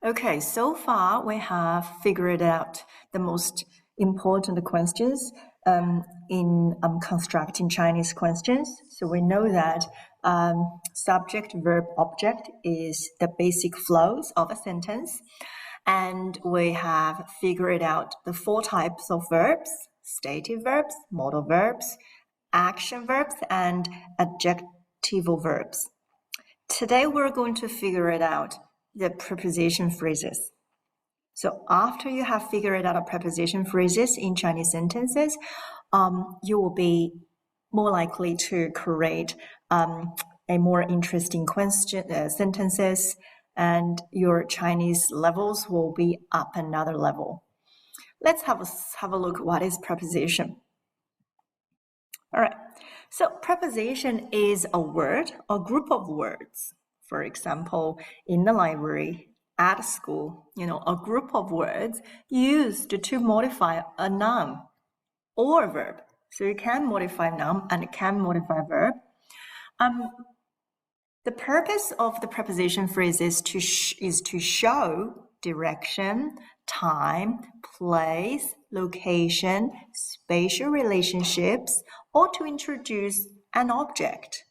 Okay, so far we have figured out the most important questions in constructing Chinese questions. So we know that subject, verb, object is the basic flows of a sentence. And we have figured out the 4 types of verbs: stative verbs, modal verbs, action verbs, and adjectival verbs. Today we're going to figure it out the preposition phrases. So after you have figured out preposition phrases in Chinese sentences, you will be more likely to create a more interesting sentences, and your Chinese levels will be up another level. Let's have a look what is preposition. All right, so preposition is a word or group of words. For example, in the library, at school, a group of words used to modify a noun or a verb. So you can modify noun and it can modify verb. The purpose of the preposition phrases is to show direction, time, place, location, spatial relationships, or to introduce an object.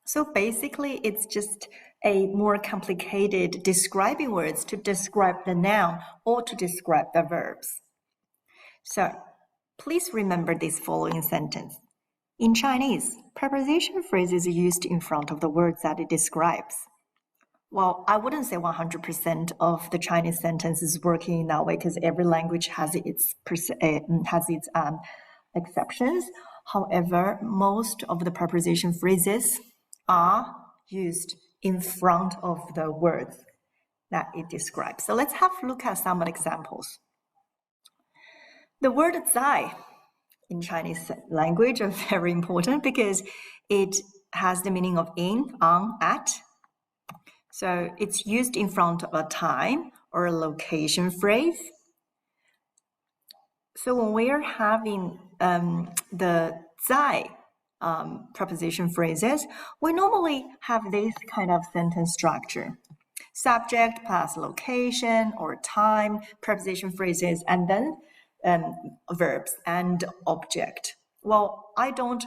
So basically, it's just a more complicated describing words to describe the noun or to describe the verbs. So please remember this following sentence. In Chinese, preposition phrases are used in front of the words that it describes. Well, I wouldn't say 100% of the Chinese sentences working in that way because every language has its exceptions. However, most of the preposition phrases are used in front of the words that it describes. So let's have a look at some examples. The word 在 in Chinese language are very important because it has the meaning of in, on, at. So it's used in front of a time or a location phrase. So when we are having the 在 preposition phrases, we normally have this kind of sentence structure. Subject plus location or time, preposition phrases, and then verbs and object. Well, I don't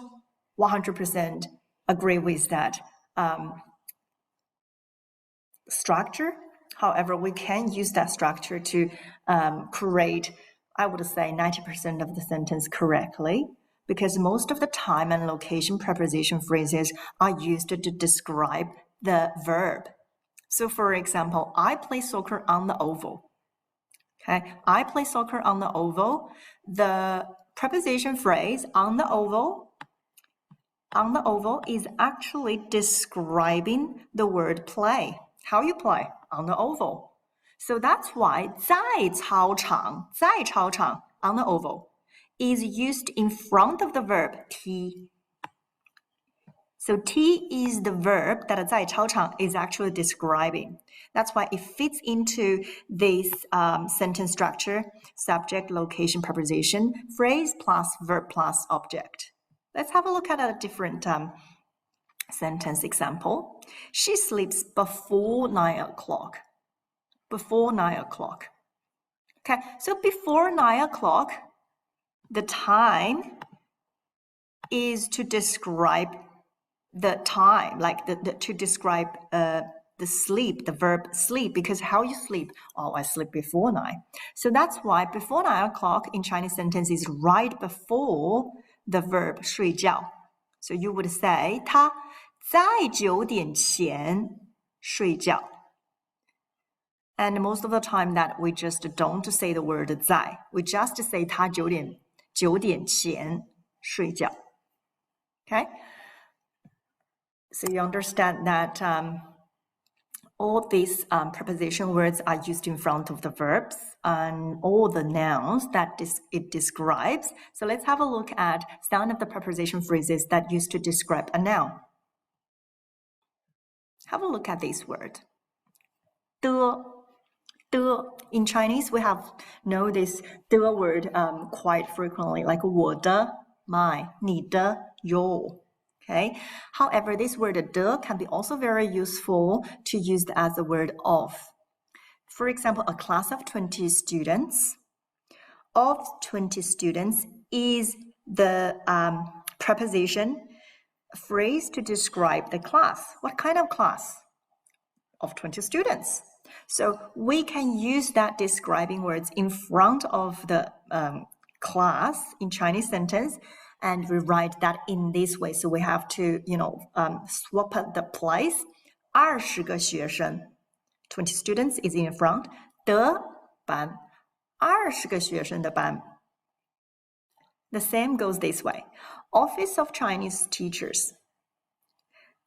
100% agree with that structure. However, we can use that structure to create, I would say, 90% of the sentence correctly, because most of the time and location preposition phrases are used to describe the verb. So for example, I play soccer on the oval. Okay, I play soccer on the oval. The preposition phrase on the oval is actually describing the word play. How you play on the oval. So that's why 在操场 on the oval is used in front of the verb踢. So T is the verb that 在操场 is actually describing. That's why it fits into this sentence structure: subject, location, preposition, phrase plus verb plus object. Let's have a look at a different sentence example. She sleeps before 9 o'clock. Before 9 o'clock. Okay, so before 9 o'clock, the time is to describe the time, like to describe the sleep, the verb sleep, because how you sleep? Oh, I sleep before 9. So that's why before 9 o'clock in Chinese sentence is right before the verb 睡觉. So you would say 他在9点前睡觉. And most of the time that we just don't say the word 在, we just say 他9点前睡觉. Okay? So you understand that all these preposition words are used in front of the verbs and all the nouns that it describes. So let's have a look at some of the preposition phrases that used to describe a noun. Have a look at this word. 的. In Chinese, we know this 的 word quite frequently, like 我的, my, 你的, your. Okay. However, this word 的 can be also very useful to use as a word of. For example, a class of 20 students. Of 20 students is the preposition phrase to describe the class. What kind of class? Of 20 students. So we can use that describing words in front of the class in Chinese sentence, and we write that in this way. So we have to, swap the place. 20个学生 20 students is in front. 的班20个学生的班 The same goes this way. Office of Chinese teachers.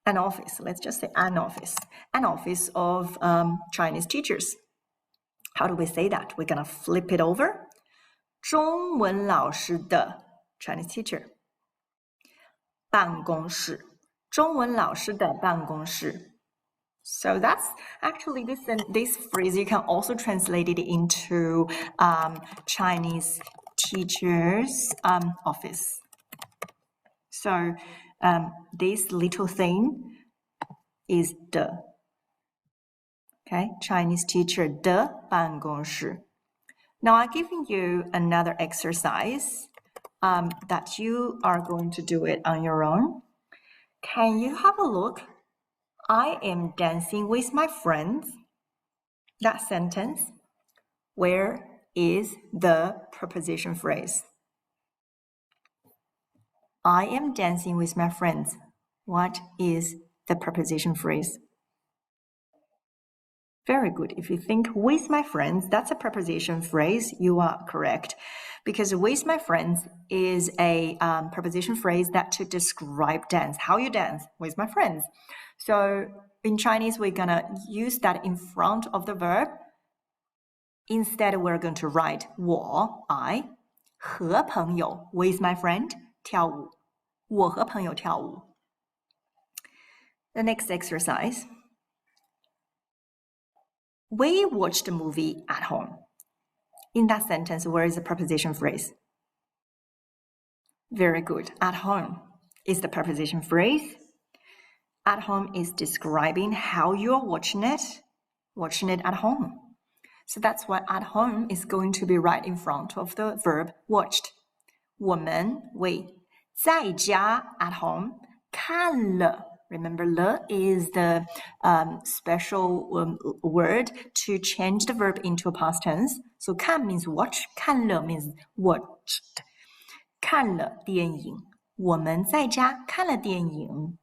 An office, let's just say an office. An office of Chinese teachers. How do we say that? We're going to flip it over. 中文老师的 Chinese teacher. 办公室中文老师的办公室 So that's actually this phrase. You can also translate it into Chinese teacher's office. So this little thing is 的 Okay, Chinese teacher 的办公室 Now I'm giving you another exercise that you are going to do it on your own. Can you have a look? I am dancing with my friends. That sentence. Where is the preposition phrase? I am dancing with my friends. What is the preposition phrase? Very good. If you think with my friends, that's a preposition phrase, you are correct. Because with my friends is a preposition phrase that to describe dance, how you dance with my friends. So in Chinese, we're going to use that in front of the verb. Instead, we're going to write 我 I 和朋友 with my friend 跳舞我和朋友跳舞 The next exercise. We watched the movie at home. In that sentence, where is the preposition phrase? Very good. At home is the preposition phrase. At home is describing how you're watching it at home. So that's why at home is going to be right in front of the verb watched. 我们 we 在家 at home 看了 Remember, 了 is the special word to change the verb into a past tense. So 看 means watch, 看了 means watched. 看了电影我们在家看了电影